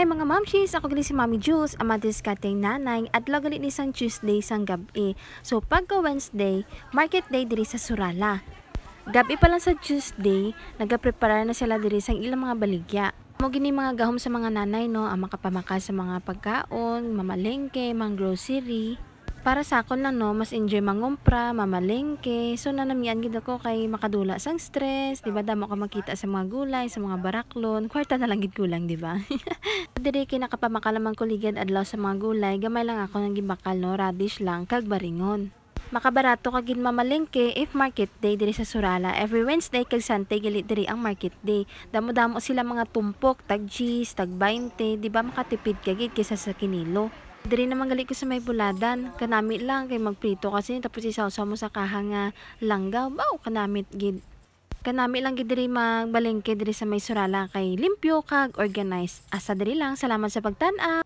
Hi mga mamshis! Ako gali si Mami Jules, amadis kating nanay at lagali ni sang Tuesday sang gabi. So pagka Wednesday, market day diri sa Surala. Gabi pa lang sa Tuesday, nagaprepare na sila diri sang ilang mga baligya. Mo gini mga gahom sa mga nanay no, ang makapamaka sa mga pagkaon, mamalengke, mga grocery. Para sa akon lang no, mas enjoy mangumpra, mamalengke. So nanamian gid ako kay makadula sang stress, di ba? Damo ka makita sa mga gulay, sa mga baraklon. Kwarta na lang gid kulang, di ba? Diri kay nakapamakalamang kuligad adlaw sa mga gulay, gamay lang ako nang gibakal no, radish lang kag baringon. Makabarato kag gid mamalengke if market day diri sa Surala. Every Wednesday kag Sunday gali diri ang market day. Damo-damo sila mga tumpok, tag cheese, tag 20, di ba makatipid ka gid kaysa sa kinilo. Diri naman gali ko sa may buladan, kanami lang kay magprito kasi tapos isaw-saw mo sa kaha nga langgaw. Baw kanamit gid. Kanami lang gid diri magbalengke diri sa may Surala kay limpyo kag organized. Asa diri lang, salamat sa pagtan-aw.